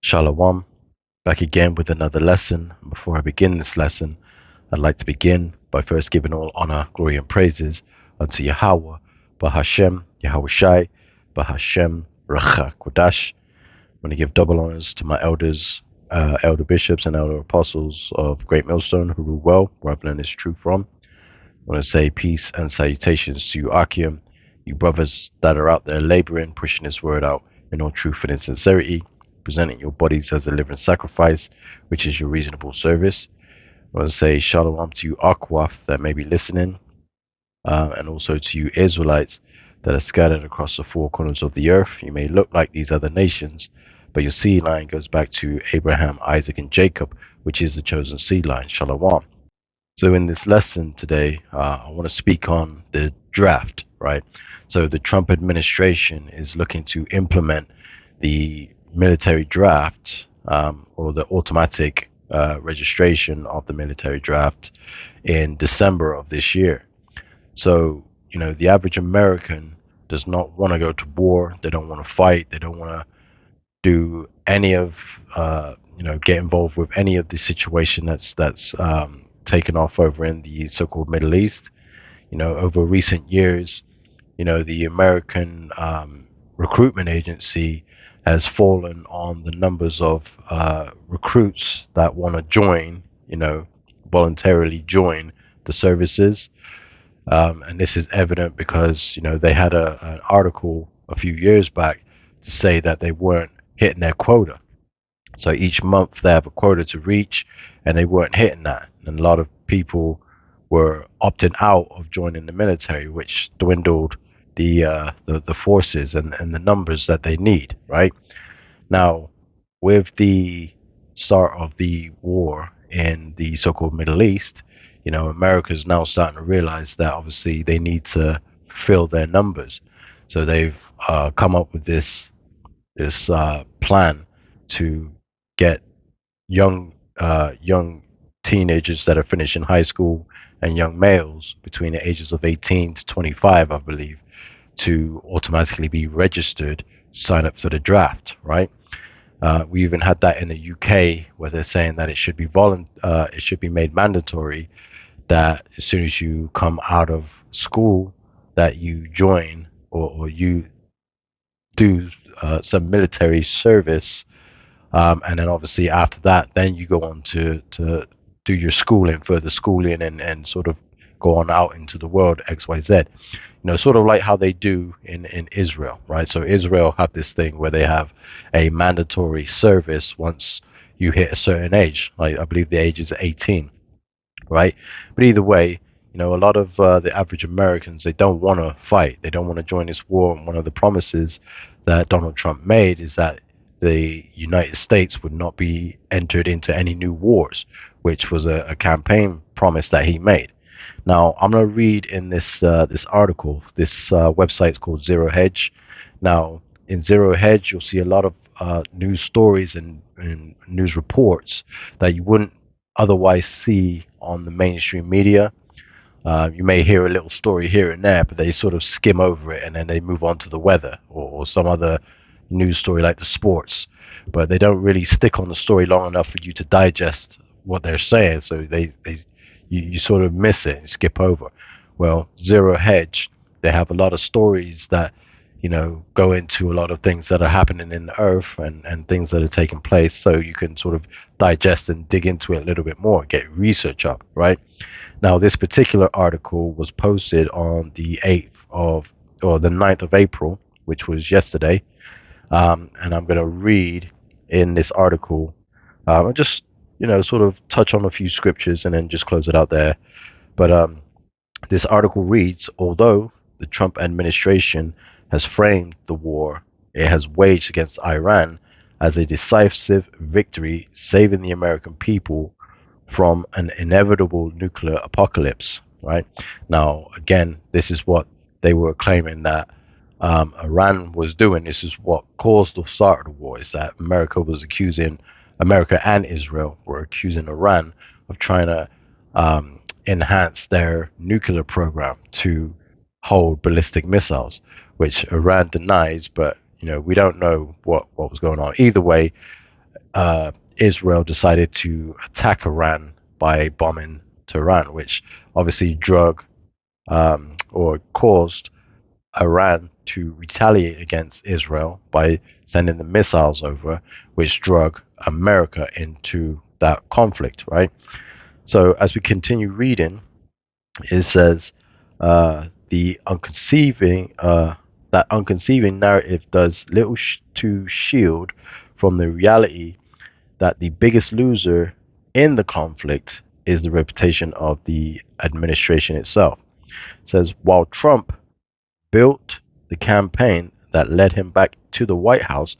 Shalom, back again with another lesson. Before I begin this lesson, I'd like to begin by first giving all honor, glory, and praises unto Yahweh, Bahashem, Yahweh Shai, Bahashem, Racha Kodash. I want to give double honors to my elders, elder bishops, and elder apostles of Great Millstone who rule well, where I've learned this truth from. I want to say peace and salutations to you, Akim, you brothers that are out there laboring, pushing this word out in all truth and in sincerity, presenting your bodies as a living sacrifice, which is your reasonable service. I want to say shalom to you, Akwaf, that may be listening, and also to you, Israelites, that are scattered across the four corners of the earth. You may look like these other nations, but your seed line goes back to Abraham, Isaac, and Jacob, which is the chosen seed line. Shalom. So in this lesson today, I want to speak on the draft, right? So the Trump administration is looking to implement the military draft, or the automatic registration of the military draft in December of this year. So, the average American does not want to go to war. They don't want to fight. They don't want to do any of, get involved with any of the situation that's taken off over in the so-called Middle East. Over recent years, the American recruitment agency has fallen on the numbers of recruits that want to join, voluntarily join the services. And this is evident because, they had an article a few years back to say that they weren't hitting their quota. So each month they have a quota to reach, and they weren't hitting that. And a lot of people were opting out of joining the military, which dwindled the forces and the numbers that they need. Right now, with the start of the war in the so-called Middle East, America's now starting to realize that obviously they need to fill their numbers. So they've come up with this plan to get young teenagers that are finishing high school and young males between the ages of 18 to 25, I believe, to automatically be registered, sign up for the draft, right? We even had that in the UK where they're saying that it should be it should be made mandatory that as soon as you come out of school that you join or you do some military service, and then obviously after that, then you go on to do your schooling, further schooling, and sort of go on out into the world, XYZ. Sort of like how they do in Israel, right? So Israel have this thing where they have a mandatory service once you hit a certain age. Like I believe the age is 18, right? But either way, a lot of the average Americans, they don't want to fight. They don't want to join this war. And one of the promises that Donald Trump made is that the United States would not be entered into any new wars, which was a campaign promise that he made. Now, I'm going to read in this article. This website is called Zero Hedge. Now, in Zero Hedge, you'll see a lot of news stories and news reports that you wouldn't otherwise see on the mainstream media. You may hear a little story here and there, but they sort of skim over it and then they move on to the weather or some other news story like the sports. But they don't really stick on the story long enough for you to digest what they're saying. So you sort of miss it and skip over. Well, Zero Hedge, they have a lot of stories that go into a lot of things that are happening in the earth and things that are taking place, so you can sort of digest and dig into it a little bit more, get research up, right? Now, this particular article was posted on the 8th of, or the 9th of April, which was yesterday. And I'm going to read in this article, and just, sort of touch on a few scriptures and then just close it out there. But this article reads, although the Trump administration has framed the war it has waged against Iran as a decisive victory, saving the American people from an inevitable nuclear apocalypse, right? Now, again, this is what they were claiming that Iran was doing. This is what caused the start of the war, is that America and Israel were accusing Iran of trying to enhance their nuclear program to hold ballistic missiles, which Iran denies, but we don't know what was going on. Either way, Israel decided to attack Iran by bombing Tehran, which obviously or caused Iran to retaliate against Israel by sending the missiles over, which drug America into that conflict, right? So as we continue reading, it says the unconceiving that unconceiving narrative does little to shield from the reality that the biggest loser in the conflict is the reputation of the administration itself. It says while Trump built the campaign that led him back to the White House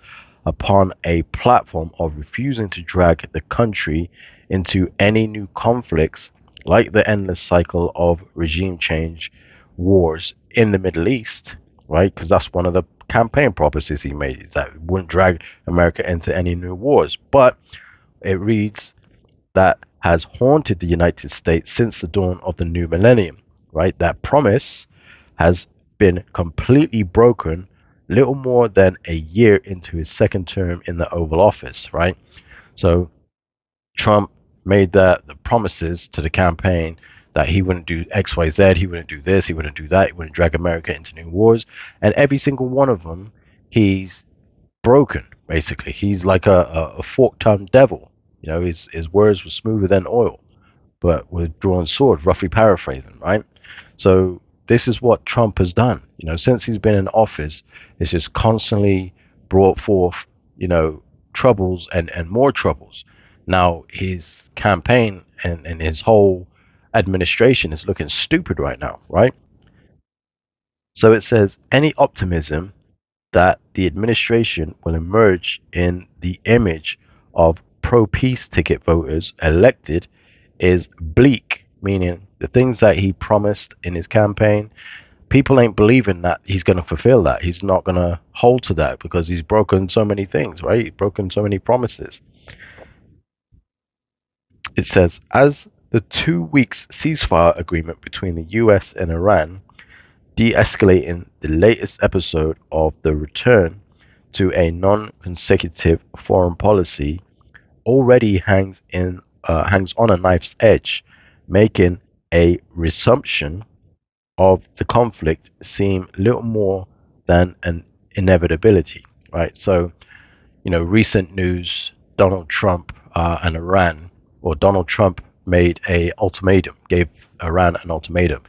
upon a platform of refusing to drag the country into any new conflicts like the endless cycle of regime change wars in the Middle East, right? Because that's one of the campaign promises he made, is that it wouldn't drag America into any new wars. But it reads that has haunted the United States since the dawn of the new millennium, right? That promise has been completely broken little more than a year into his second term in the Oval Office, right? So Trump made the promises to the campaign that he wouldn't do X, Y, Z, he wouldn't do this, he wouldn't do that, he wouldn't drag America into new wars, and every single one of them, he's broken. Basically, he's like a fork-tongued devil. You know, his words were smoother than oil, but with drawn swords, roughly paraphrasing, right? So this is what Trump has done. You know, since he's been in office, it's just constantly brought forth, you know, troubles and more troubles. Now his campaign and his whole administration is looking stupid right now, right? So it says any optimism that the administration will emerge in the image of pro peace ticket voters elected is bleak, meaning the things that he promised in his campaign, people ain't believing that he's going to fulfill that. He's not going to hold to that because he's broken so many things, right? He's broken so many promises. It says, as the 2 weeks ceasefire agreement between the US and Iran de-escalating the latest episode of the return to a non-consecutive foreign policy already hangs on a knife's edge, making a resumption of the conflict seem little more than an inevitability, right? So, you know, recent news: Donald Trump and Iran, or Donald Trump made a ultimatum, gave Iran an ultimatum.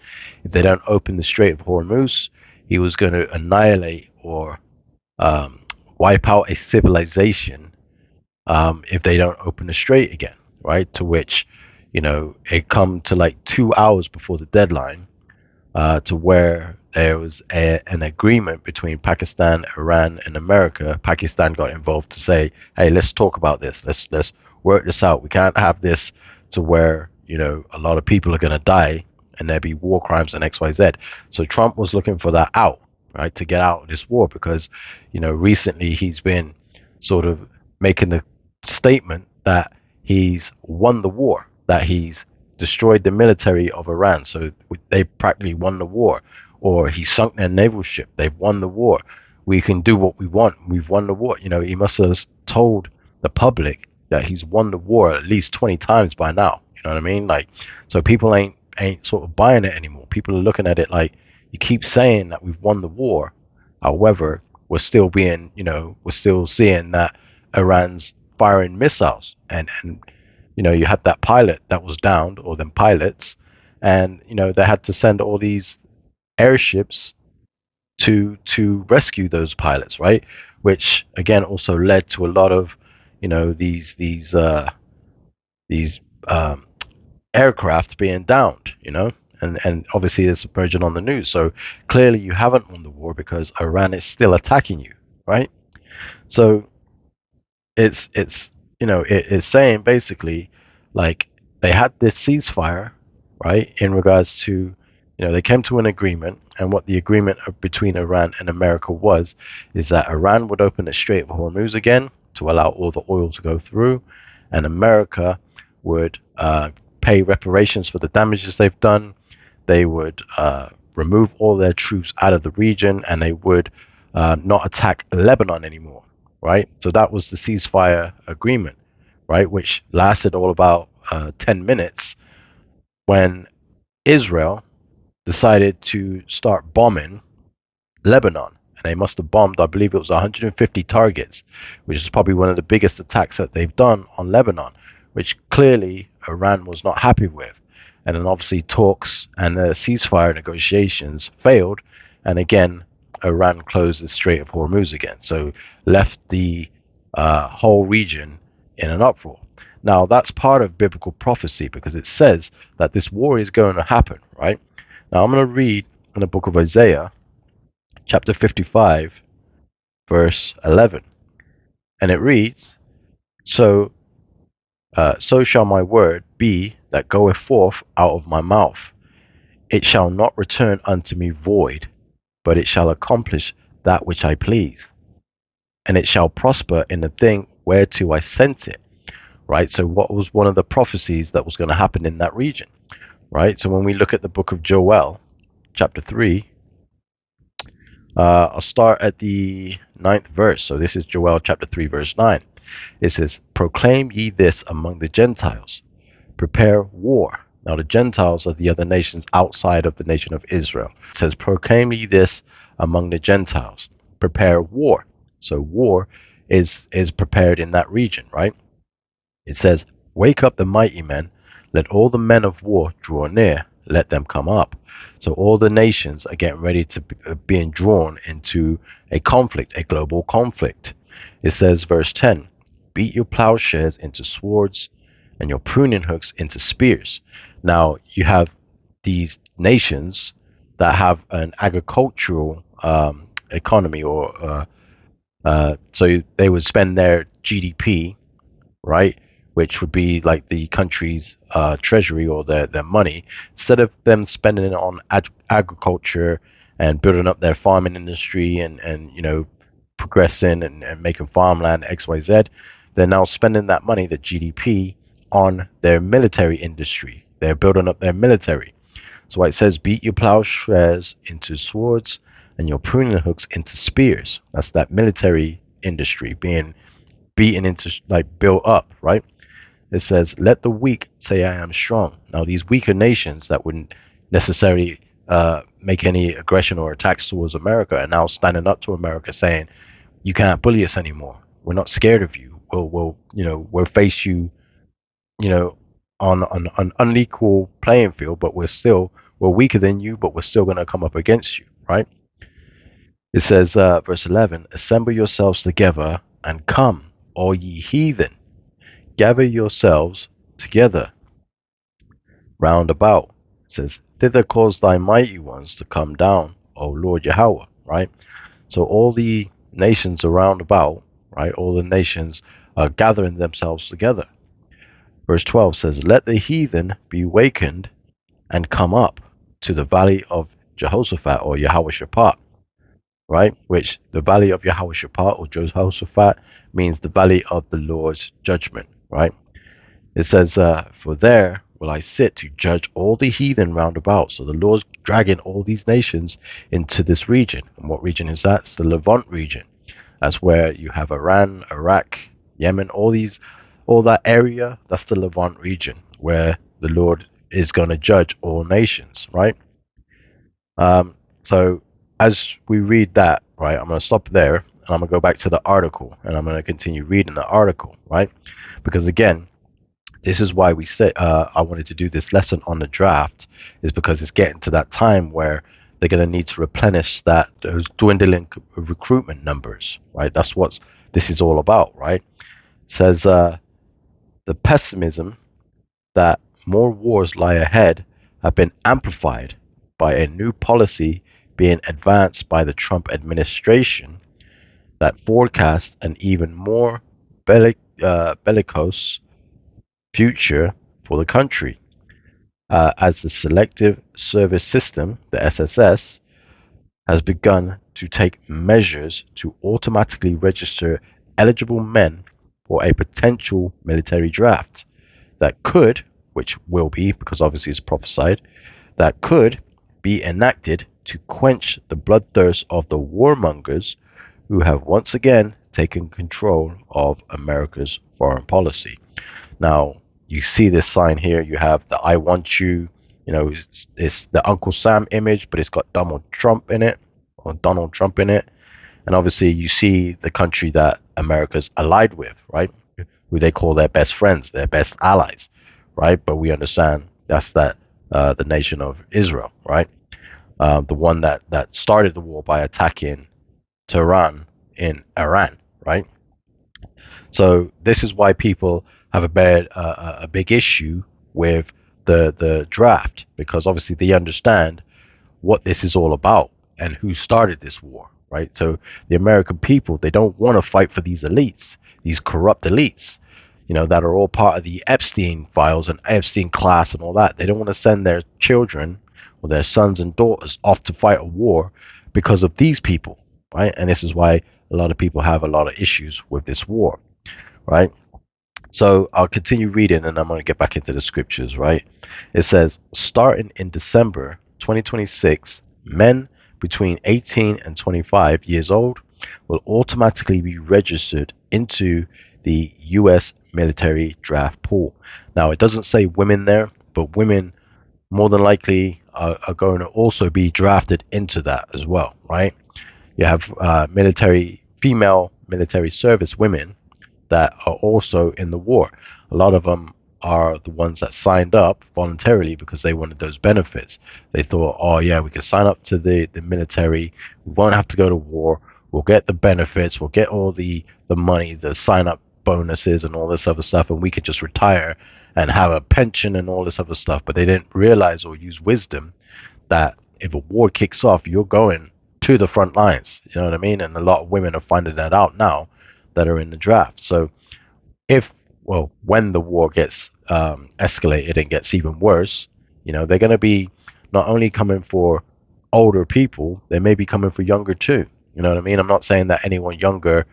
If they don't open the Strait of Hormuz, he was going to annihilate or um, wipe out a civilization if they don't open the strait again, right? To which, you know, it come to like 2 hours before the deadline, to where there was an agreement between Pakistan, Iran, and America. Pakistan got involved to say, "Hey, let's talk about this. Let's work this out. We can't have this to where, you know, a lot of people are going to die and there be war crimes and X, Y, Z." So Trump was looking for that out, right, to get out of this war because, you know, recently he's been sort of making the statement that he's won the war, that he's destroyed the military of Iran, so they practically won the war, or he sunk their naval ship, they've won the war. We can do what we want. We've won the war. You know, he must have told the public that he's won the war at least 20 times by now. You know what I mean? Like, so people ain't sort of buying it anymore. People are looking at it like, you keep saying that we've won the war, however, we're still seeing that Iran's firing missiles, and you know, you had that pilot that was downed, or them pilots, and you know, they had to send all these airships to rescue those pilots, right? Which again also led to a lot of, you know, these aircraft being downed, you know, and obviously it's emerging on the news. So clearly you haven't won the war because Iran is still attacking you, right? So it's you know, it's saying basically like they had this ceasefire, right, in regards to, you know, they came to an agreement, and what the agreement between Iran and America was is that Iran would open the Strait of Hormuz again to allow all the oil to go through, and America would pay reparations for the damages they've done. They would remove all their troops out of the region, and they would not attack Lebanon anymore, right? So that was the ceasefire agreement. right, which lasted all about 10 minutes when Israel decided to start bombing Lebanon. And they must have bombed, I believe it was 150 targets, which is probably one of the biggest attacks that they've done on Lebanon, which clearly Iran was not happy with. And then obviously talks and the ceasefire negotiations failed. And again, Iran closed the Strait of Hormuz again. So left the whole region in an uproar. Now, that's part of biblical prophecy because it says that this war is going to happen, right? Now, I'm going to read in the book of Isaiah, chapter 55, verse 11. And it reads, So so shall my word be that goeth forth out of my mouth. It shall not return unto me void, but it shall accomplish that which I please. And it shall prosper in the thing whereto I sent it. Right? So what was one of the prophecies that was going to happen in that region? Right? So when we look at the book of Joel, chapter 3, I'll start at the 9th verse. So this is Joel chapter 3, verse 9. It says, Proclaim ye this among the Gentiles, prepare war. Now the Gentiles are the other nations outside of the nation of Israel. It says, Proclaim ye this among the Gentiles, prepare war. So war is prepared in that region, right? It says, Wake up the mighty men, let all the men of war draw near, let them come up. So all the nations are getting ready to being drawn into a conflict, a global conflict. It says, verse 10, Beat your plowshares into swords and your pruning hooks into spears. Now you have these nations that have an agricultural economy, or so they would spend their GDP, right, which would be like the country's treasury or their money, instead of them spending it on agriculture and building up their farming industry and progressing and making farmland XYZ, they're now spending that money, the GDP, on their military industry. They're building up their military. So it says, beat your plowshares into swords and your pruning hooks into spears. That's that military industry being beaten into, like, built up, right? It says, let the weak say I am strong. Now these weaker nations that wouldn't necessarily make any aggression or attacks towards America are now standing up to America saying, you can't bully us anymore. We're not scared of you. We'll face you, on an unequal playing field, but we're weaker than you, but we're still going to come up against you, right? It says, verse 11, assemble yourselves together and come, all ye heathen, gather yourselves together round about. It says, thither cause thy mighty ones to come down, O Lord Yahweh, right? So all the nations around about, right, all the nations are gathering themselves together. Verse 12 says, let the heathen be wakened and come up to the valley of Jehoshaphat, or Yahweh-Shaphat, right? Which the valley of Yahweh-Shaphat or Jehoshaphat means the valley of the Lord's judgment, right? It says, for there will I sit to judge all the heathen round about. So the Lord's dragging all these nations into this region. And what region is that? It's the Levant region. That's where you have Iran, Iraq, Yemen, all that area. That's the Levant region where the Lord is going to judge all nations, right? So as we read that, right, I'm going to stop there and I'm going to go back to the article and I'm going to continue reading the article, right? Because again, this is why we say I wanted to do this lesson on the draft, is because it's getting to that time where they're going to need to replenish those dwindling recruitment numbers, right? That's what this is all about, right? It says the pessimism that more wars lie ahead have been amplified by a new policy being advanced by the Trump administration that forecasts an even more bellicose future for the country, as the Selective Service System, the SSS, has begun to take measures to automatically register eligible men for a potential military draft that could, which will be, because obviously it's prophesied, that could be enacted to quench the bloodthirst of the warmongers who have once again taken control of America's foreign policy. Now, you see this sign here. You have the "I want you." It's the Uncle Sam image, but it's got Donald Trump in it. And obviously, you see the country that America's allied with, right? Who they call their best friends, their best allies, right? But we understand that's the nation of Israel, right? The one that started the war by attacking Tehran in Iran, right? So this is why people have a big issue with the draft, because obviously they understand what this is all about and who started this war, right? So the American people, they don't want to fight for these elites, these corrupt elites, that are all part of the Epstein files and Epstein class and all that. They don't want to send their children or their sons and daughters off to fight a war because of these people, right? And this is why a lot of people have a lot of issues with this war, right? So I'll continue reading and I'm going to get back into the scriptures, right? It says, starting in December 2026, men between 18 and 25 years old will automatically be registered into the U.S. military draft pool. Now, it doesn't say women there, but women more than likely are going to also be drafted into that as well, right? You have female military service women that are also in the war. A lot of them are the ones that signed up voluntarily because they wanted those benefits. They thought, oh yeah, we can sign up to the military. We won't have to go to war. We'll get the benefits. We'll get all the money, the sign up bonuses and all this other stuff, and we could just retire and have a pension and all this other stuff. But they didn't realize or use wisdom that if a war kicks off, you're going to the front lines. You know what I mean? And a lot of women are finding that out now that are in the draft. So when the war gets escalated and gets even worse, they're going to be not only coming for older people, they may be coming for younger too. You know what I mean? I'm not saying that anyone younger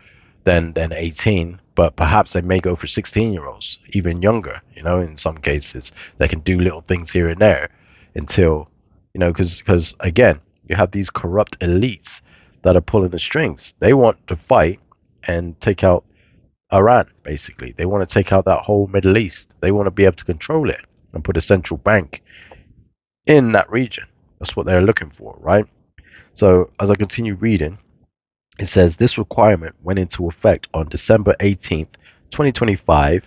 than 18, but perhaps they may go for 16-year-olds, even younger. In some cases, they can do little things here and there until, because again, you have these corrupt elites that are pulling the strings. They want to fight and take out Iran, basically. They want to take out that whole Middle East. They want to be able to control it and put a central bank in that region. That's what they're looking for, right? So as I continue reading, it says this requirement went into effect on December 18th, 2025,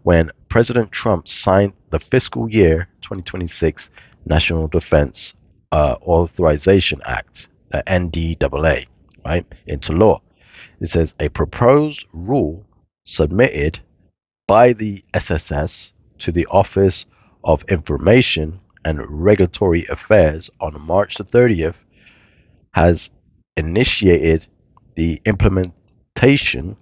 when President Trump signed the fiscal year 2026 National Defense Authorization Act, the NDAA, right, into law. It says a proposed rule submitted by the SSS to the Office of Information and Regulatory Affairs on March the 30th has initiated the implementation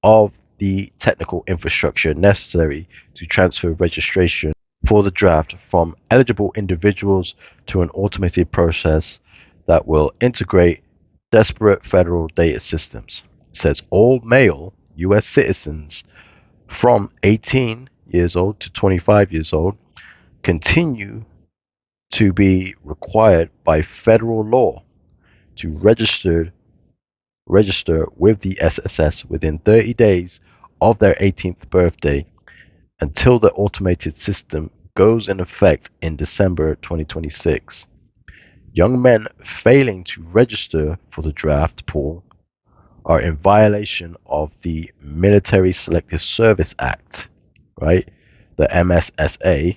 of the technical infrastructure necessary to transfer registration for the draft from eligible individuals to an automated process that will integrate disparate federal data systems. It says all male U.S. citizens from 18 years old to 25 years old continue to be required by federal law to register with the SSS within 30 days of their 18th birthday until the automated system goes in effect in December 2026. Young men failing to register for the draft pool are in violation of the Military Selective Service Act, right? The MSSA,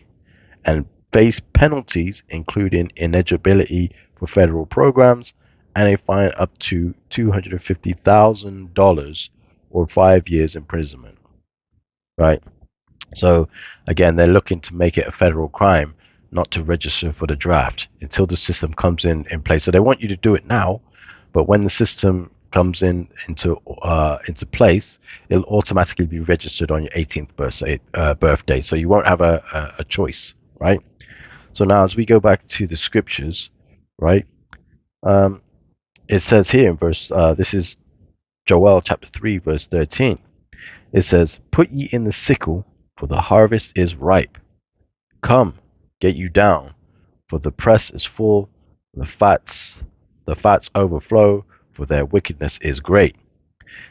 and face penalties including ineligibility for federal programs and a fine up to $250,000 or 5 years imprisonment, right? So again, they're looking to make it a federal crime not to register for the draft until the system comes in place. So they want you to do it now, but when the system comes into place, it'll automatically be registered on your 18th birthday. So you won't have a choice, right? So now as we go back to the scriptures, right? It says here in verse, this is Joel chapter 3, verse 13. It says, "Put ye in the sickle, for the harvest is ripe. Come, get you down, for the press is full, the fats overflow, for their wickedness is great."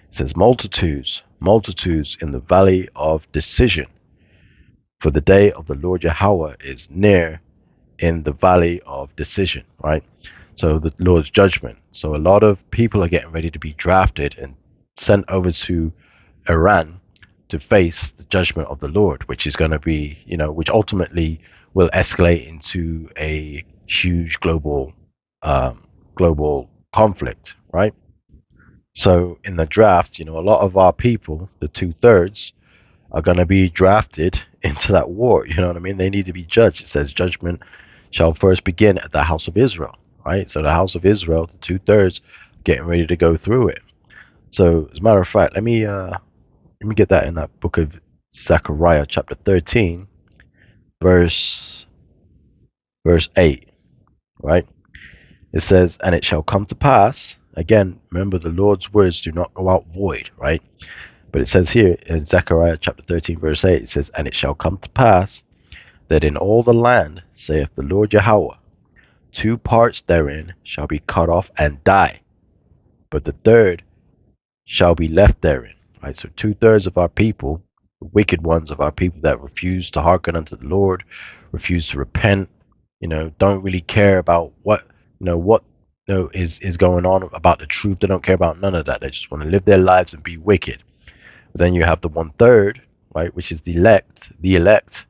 It says, multitudes, multitudes in the valley of decision. For the day of the Lord Yahweh is near in the valley of decision, right? So the Lord's judgment. So a lot of people are getting ready to be drafted and sent over to Iran to face the judgment of the Lord, which is going to be, which ultimately will escalate into a huge global conflict, right? So in the draft, a lot of our people, the 2/3, are going to be drafted into that war. You know what I mean? They need to be judged. It says judgment shall first begin at the house of Israel, right? So the house of Israel, the 2/3, getting ready to go through it. So as a matter of fact, let me get that in that book of Zechariah, chapter 13, verse 8, right? It says, and it shall come to pass. Again, remember the Lord's words do not go out void, right? But it says here in Zechariah chapter 13, verse 8, it says, and it shall come to pass that in all the land, saith the Lord Yahweh, 2 parts therein shall be cut off and die, but the third shall be left therein. Right? So 2/3 of our people, the wicked ones of our people that refuse to hearken unto the Lord, refuse to repent, don't really care about what is going on about the truth. They don't care about none of that. They just want to live their lives and be wicked. But then you have the 1/3, right, which is the elect. The elect,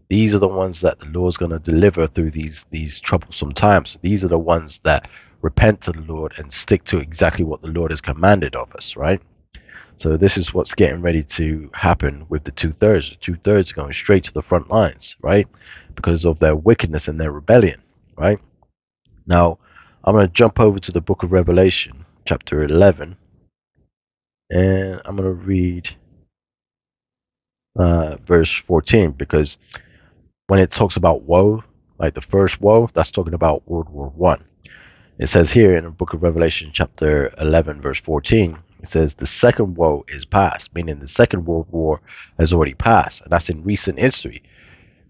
these are the ones that the Lord's going to deliver through these troublesome times. These are the ones that repent to the Lord and stick to exactly what the Lord has commanded of us, right? So this is what's getting ready to happen with the 2/3. The 2/3 are going straight to the front lines, right? Because of their wickedness and their rebellion, right? Now, I'm going to jump over to the book of Revelation, chapter 11, and I'm going to read verse 14, because when it talks about woe, like the first woe, that's talking about World War One. It says here in the book of Revelation, chapter 11, verse 14, it says, the second woe is past, meaning the Second World War has already passed, and that's in recent history,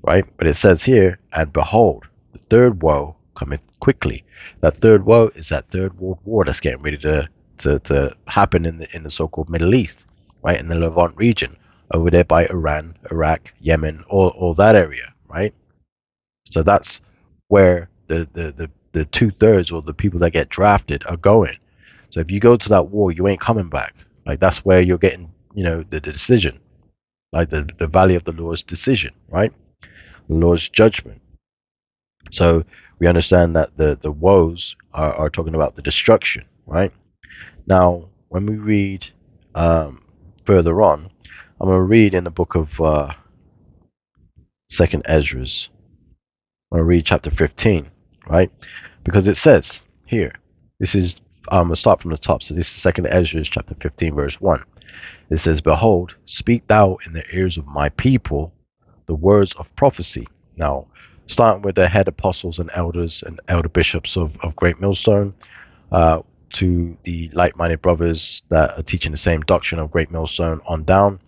right? But it says here, and behold, the third woe cometh quickly. That third woe is that Third World War that's getting ready to happen in the so-called Middle East, right? In the Levant region, over there by Iran, Iraq, Yemen, all that area, right? So that's where the 2/3 or the people that get drafted are going. So if you go to that war, you ain't coming back. Like that's where you're getting, the decision, like the valley of the Lord's decision, right? The Lord's judgment. So we understand that the woes are talking about the destruction, right? Now, when we read further on, I'm going to read in the book of Second Ezra's. I'm going to read chapter 15, right? Because it says here, this is, I'm going to start from the top. So this is Second Ezra chapter 15, verse 1. It says, behold, speak thou in the ears of my people the words of prophecy. Now, starting with the head apostles and elders and elder bishops of Great Millstone, to the like-minded brothers that are teaching the same doctrine of Great Millstone on down,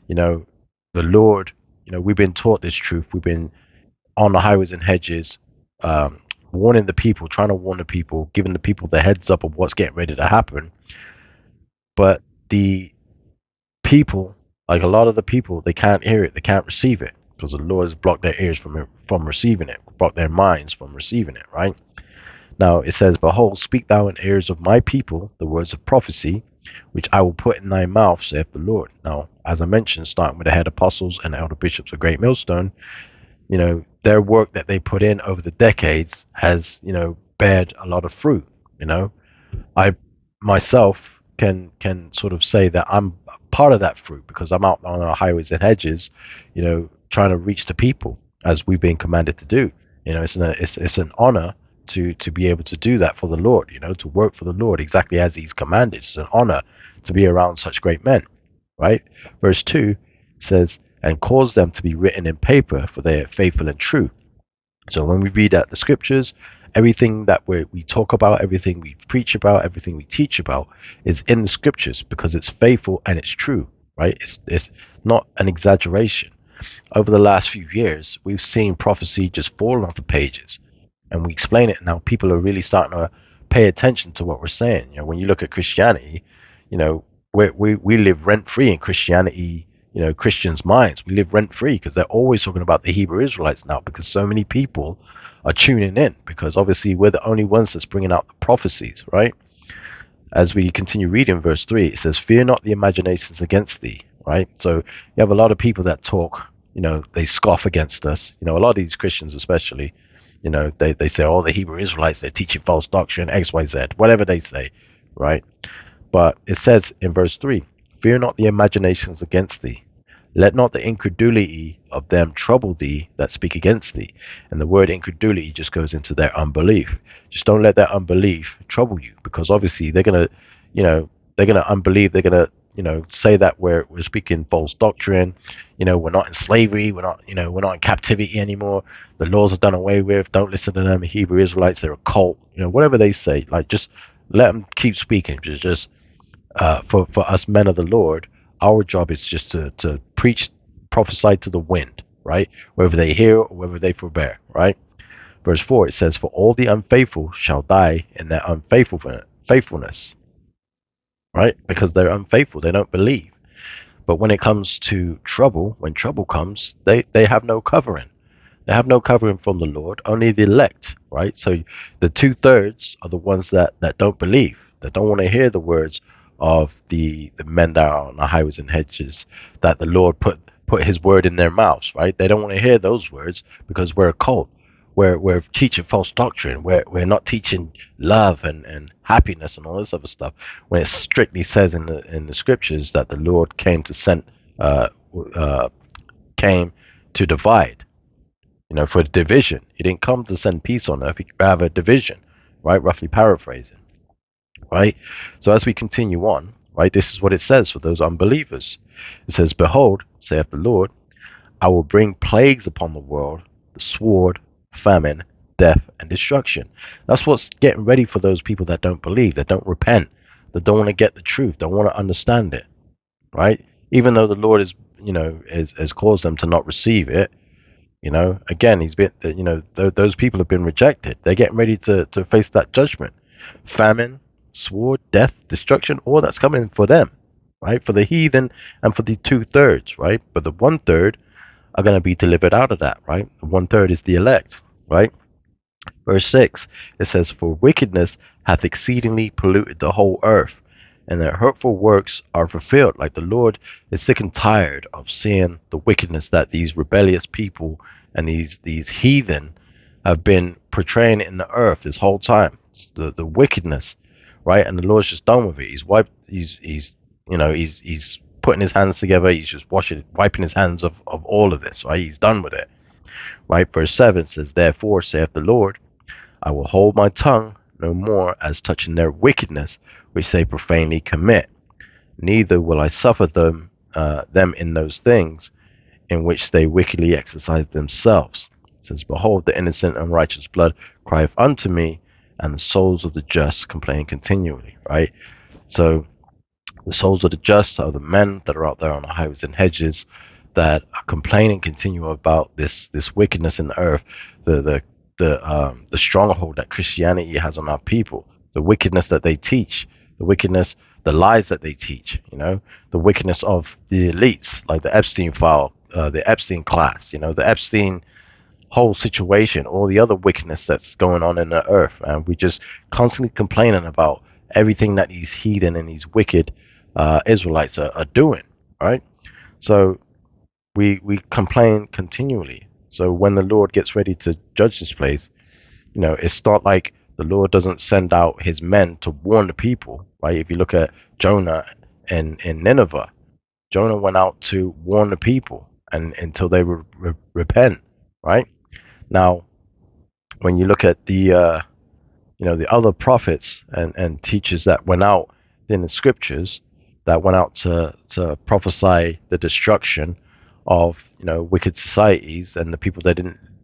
the Lord, we've been taught this truth. We've been on the highways and hedges, warning the people, trying to warn the people, giving the people the heads up of what's getting ready to happen. But the people, like a lot of the people, they can't hear it, they can't receive it, because the Lord has blocked their ears from receiving it, blocked their minds from receiving it, right? Now it says, behold, speak thou in ears of my people the words of prophecy, which I will put in thy mouth, saith the Lord. Now, as I mentioned, starting with the head apostles and elder bishops of Great Millstone, their work that they put in over the decades has, bared a lot of fruit. I myself can sort of say that I'm part of that fruit, because I'm out on our highways and hedges, trying to reach the people as we've been commanded to do. It's an honor to be able to do that for the Lord, to work for the Lord exactly as He's commanded. It's an honor to be around such great men, right? Verse 2 says, and cause them to be written in paper, for they are faithful and true. So when we read out the scriptures, everything that we talk about, everything we preach about, everything we teach about is in the scriptures, because it's faithful and it's true, right? It's not an exaggeration. Over the last few years, we've seen prophecy just fall off the pages, and we explain it now. People are really starting to pay attention to what we're saying. When you look at Christianity, We live rent free in Christianity. Christians' minds. We live rent free because they're always talking about the Hebrew Israelites now, because so many people are tuning in, because obviously we're the only ones that's bringing out the prophecies, right? As we continue reading verse 3, it says, "Fear not the imaginations against thee," right? So you have a lot of people that talk, they scoff against us. A lot of these Christians, especially, they say, "Oh, the Hebrew Israelites, they're teaching false doctrine, X, Y, Z," whatever they say, right? But it says in verse 3, "Fear not the imaginations against thee. Let not the incredulity of them trouble thee that speak against thee." And the word incredulity just goes into their unbelief. Just don't let that unbelief trouble you, because obviously they're gonna unbelieve. They're gonna, say that we're speaking false doctrine. We're not in slavery. We're not in captivity anymore. The laws are done away with. Don't listen to them. Hebrew Israelites, they're a cult. Whatever they say, like, just let them keep speaking. Just for us men of the Lord, our job is just to preach, prophesy to the wind, right? Whether they hear or whether they forbear, right? Verse 4, it says, "For all the unfaithful shall die in their unfaithfulness," right? Because they're unfaithful, they don't believe. But when it comes to trouble, when trouble comes, they have no covering. They have no covering from the Lord, only the elect, right? So the two-thirds are the ones that don't believe, that don't want to hear the words of the men that are on the highways and hedges, that the Lord put his word in their mouths, right? They don't want to hear those words because we're a cult. We're teaching false doctrine. We're not teaching love and happiness and all this other stuff. When it strictly says in the scriptures that the Lord uh, uh, came to divide, for division. He didn't come to send peace on earth, he rather division, right? Roughly paraphrasing, right? So as we continue on, right, this is what it says for those unbelievers. It says, "Behold, saith the Lord, I will bring plagues upon the world, the sword, famine, death, and destruction." That's what's getting ready for those people that don't believe, that don't repent, that don't want to get the truth, don't want to understand it, right? Even though the Lord has caused them to not receive it, again, those people have been rejected. They're getting ready to face that judgment. Famine, sword, death, destruction, all that's coming for them, right? For the heathen and for the two-thirds, right? But the one-third are going to be delivered out of that, right? The one-third is the elect, right? Verse 6, it says, "For wickedness hath exceedingly polluted the whole earth, and their hurtful works are fulfilled." Like, the Lord is sick and tired of seeing the wickedness that these rebellious people and these heathen have been portraying in the earth this whole time. The wickedness, right? And the Lord's just done with it. He's putting his hands together. He's just wiping his hands of all of this, right? He's done with it, right? Verse 7 says, "Therefore saith the Lord, I will hold my tongue no more as touching their wickedness which they profanely commit, neither will I suffer them in those things in which they wickedly exercise themselves." It says, "Behold, the innocent and righteous blood crieth unto me, and the souls of the just complain continually." Right? So the souls of the just are the men that are out there on the highways and hedges that are complaining continually about this wickedness in the earth, the stronghold that Christianity has on our people, the wickedness that they teach, the wickedness, the lies that they teach, the wickedness of the elites, like the Epstein file, the Epstein class, the Epstein whole situation, all the other wickedness that's going on in the earth, and we just constantly complaining about everything that these heathen and these wicked Israelites are doing, right? So we complain continually. So when the Lord gets ready to judge this place, it's not like the Lord doesn't send out his men to warn the people, right? If you look at Jonah in Nineveh, Jonah went out to warn the people and until they repent, right? Now, when you look at the other prophets and teachers that went out in the scriptures, that went out to prophesy the destruction of wicked societies, and the people that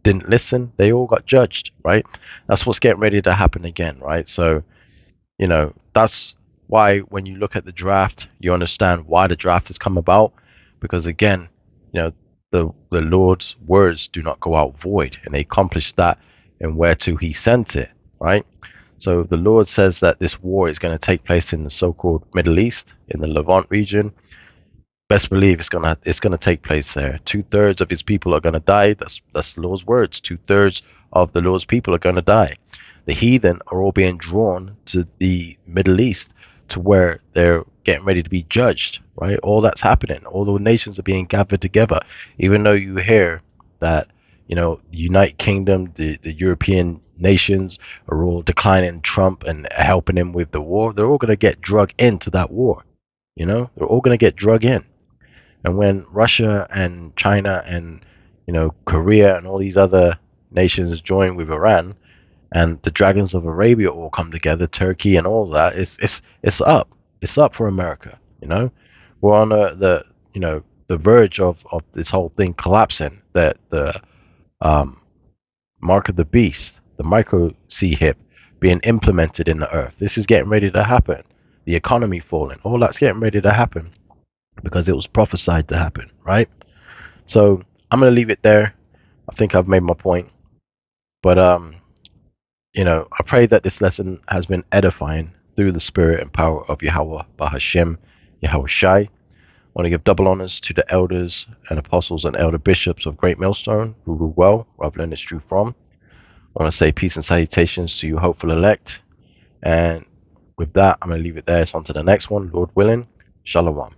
didn't listen, they all got judged, right? That's what's getting ready to happen again, right? So that's why when you look at the draft, you understand why the draft has come about, because again, the Lord's words do not go out void, and they accomplished that and whereto he sent it, right? So the Lord says that this war is going to take place in the so-called Middle East, in the Levant region. Best believe it's gonna take place there. 2/3 of his people are gonna die. That's the Lord's words. 2/3 of the Lord's people are gonna die. The heathen are all being drawn to the Middle East, to where they're getting ready to be judged. Right? All that's happening. All the nations are being gathered together. Even though you hear that, the United Kingdom, the European nations are all declining Trump and helping him with the war, they're all gonna get drug into that war. They're all gonna get drug in. And when Russia and China and Korea and all these other nations join with Iran, and the dragons of Arabia all come together, Turkey and all that, it's up. It's up for America. We're on the verge of this whole thing collapsing. That the um, mark of the beast, the micro C hip, being implemented in the earth. This is getting ready to happen. The economy falling. All that's getting ready to happen because it was prophesied to happen, right? So I'm gonna leave it there. I think I've made my point. But I pray that this lesson has been edifying through the spirit and power of Yahweh Bahashem, Yahweh Shai. I want to give double honors to the elders and apostles and elder bishops of Great Millstone who rule well, rather than it's true from. I want to say peace and salutations to you, hopeful elect. And with that, I'm going to leave it there. It's on to the next one, Lord willing. Shalom.